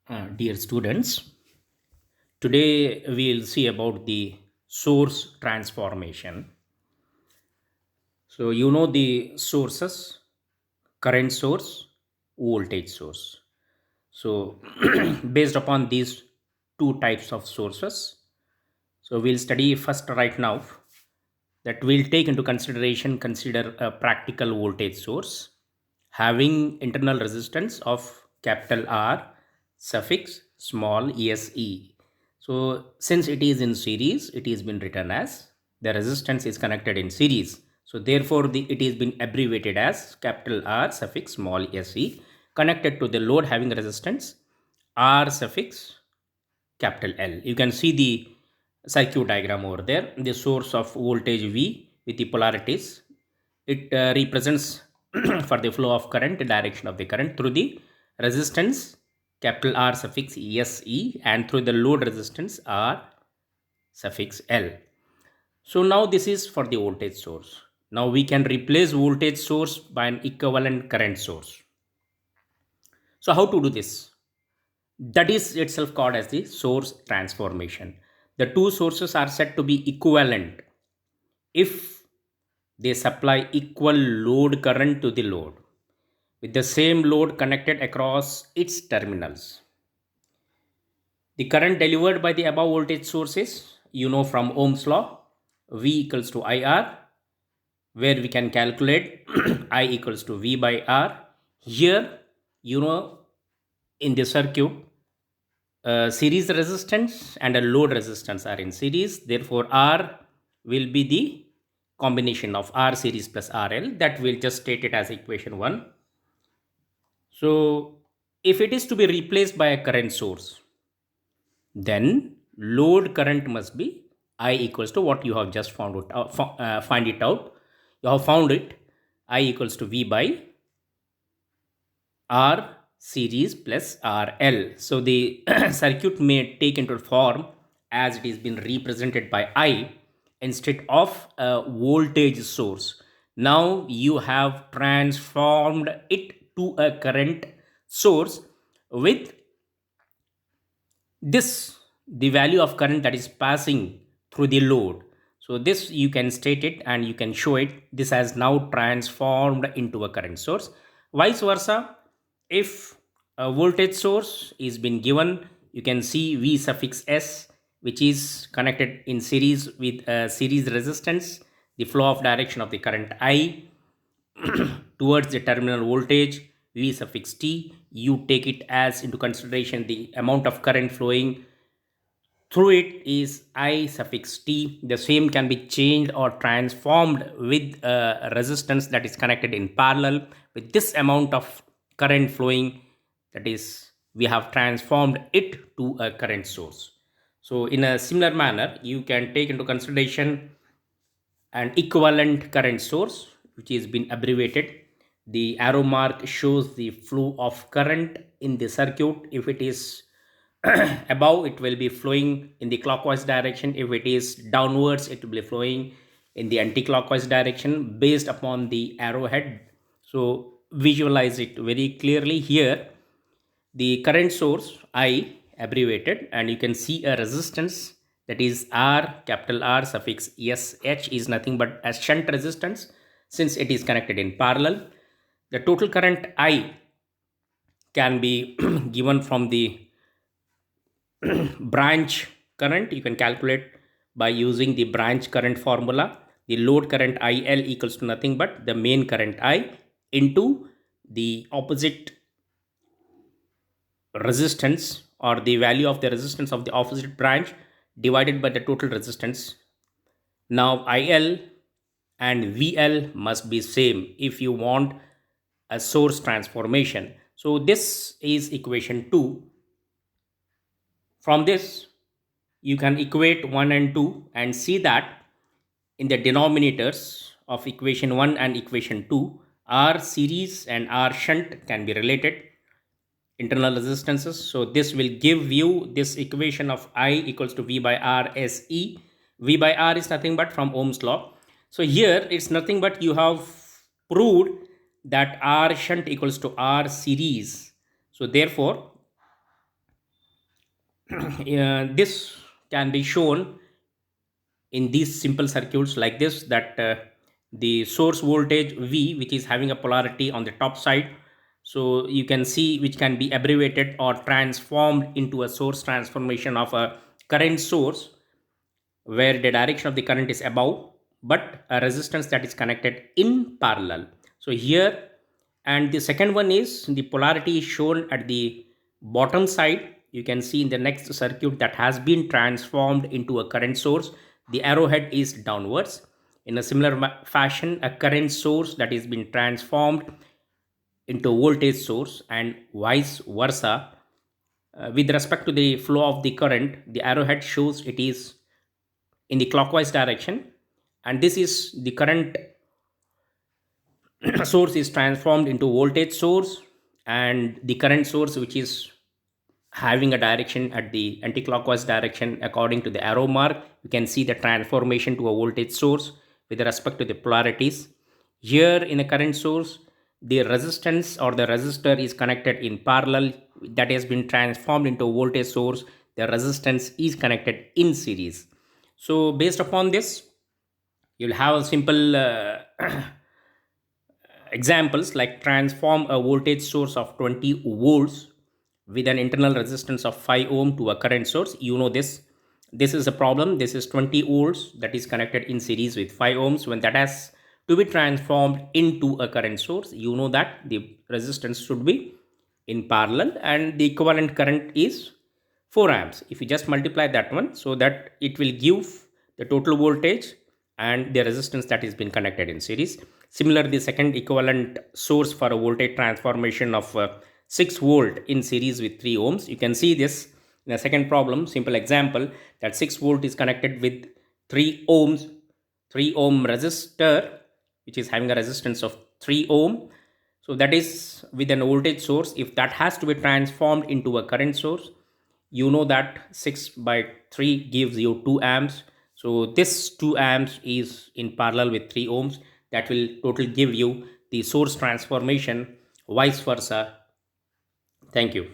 Dear students, today we'll see about the source transformation. So, you know the sources: current source, voltage source. So, based upon these two types of sources, so we'll study first right now that we'll take into consider a practical voltage source having internal resistance of capital R suffix small ese. So since it is in series, it is been written as the resistance is connected in series. So therefore it is been abbreviated as capital R suffix small se connected to the load having resistance R suffix capital L. You can see the circuit diagram over there. The source of voltage V with the polarities. It represents for the flow of current, the direction of the current through the resistance capital R suffix SE and through the load resistance R suffix L. So now this is for the voltage source. Now we can replace voltage source by an equivalent current source. So how to do this? That is itself called as the source transformation. The two sources are said to be equivalent if they supply equal load current to the load with the same load connected across its terminals. The current delivered by the above voltage sources, you know from Ohm's law, V equals to IR, where we can calculate I equals to V by R. Here, you know, in the circuit, series resistance and a load resistance are in series. Therefore, R will be the combination of R series plus RL. That will just state it as equation 1. So, if it is to be replaced by a current source, then load current must be I equals to what you have just found out. Find it out. You have found it. I equals to V by R series plus RL. So the circuit may take into form as it is been represented by I instead of a voltage source. Now you have transformed it to a current source with this the value of current that is passing through the load. So this you can state it and you can show it. This has now transformed into a current source. Vice versa, if a voltage source is been given, you can see V suffix S, which is connected in series with a series resistance, the flow of direction of the current I towards the terminal voltage V suffix T. You take it as into consideration the amount of current flowing through it is I suffix T. The same can be changed or transformed with a resistance that is connected in parallel with this amount of current flowing, that is we have transformed it to a current source. So in a similar manner you can take into consideration an equivalent current source which is been abbreviated. The arrow mark shows the flow of current in the circuit. If it is above, it will be flowing in the clockwise direction. If it is downwards, it will be flowing in the anti-clockwise direction based upon the arrowhead. So visualize it very clearly here. The current source I abbreviated, and you can see a resistance, that is R capital R suffix SH is nothing but a shunt resistance since it is connected in parallel. The total current I can be given from the branch current. You can calculate by using the branch current formula. The load current IL equals to nothing but the main current I into the opposite resistance or the value of the resistance of the opposite branch divided by the total resistance. Now IL and VL must be same if you want a source transformation. So this is equation 2. From this you can equate 1 and 2 and see that in the denominators of equation 1 and equation 2, R series and R shunt can be related internal resistances. So this will give you this equation of I equals to V by R SE. V by R is nothing but from Ohm's law. So here it's nothing but you have proved that R shunt equals to R series. So therefore This can be shown in these simple circuits like this, that the source voltage V, which is having a polarity on the top side, so you can see, which can be abbreviated or transformed into a source transformation of a current source, where the direction of the current is above but a resistance that is connected in parallel. So here, and the second one is the polarity is shown at the bottom side. You can see in the next circuit that has been transformed into a current source, the arrowhead is downwards. In a similar fashion, a current source that is been transformed into a voltage source, and vice versa. With respect to the flow of the current, the arrowhead shows it is in the clockwise direction, and this is the current source is transformed into voltage source, and the current source, which is having a direction at the anti-clockwise direction according to the arrow mark, you can see the transformation to a voltage source with respect to the polarities. Here in the current source, the resistance or the resistor is connected in parallel, that has been transformed into a voltage source. The resistance is connected in series. So based upon this, you'll have a simple examples like transform a voltage source of 20 volts with an internal resistance of 5 ohm to a current source. You know this is a problem. This is 20 volts that is connected in series with 5 ohms. When that has to be transformed into a current source, you know that the resistance should be in parallel, and the equivalent current is 4 amps. If you just multiply that one, so that it will give the total voltage and the resistance that is been connected in series. Similar, the second equivalent source for a voltage transformation of 6 volt in series with 3 ohms. You can see this in the second problem, simple example, that 6 volt is connected with 3 ohms, 3 ohm resistor, which is having a resistance of 3 ohm. So that is with an voltage source. If that has to be transformed into a current source, you know that 6 by 3 gives you 2 amps. So this 2 amps is in parallel with 3 ohms. That will total give you the source transformation, vice versa. Thank you.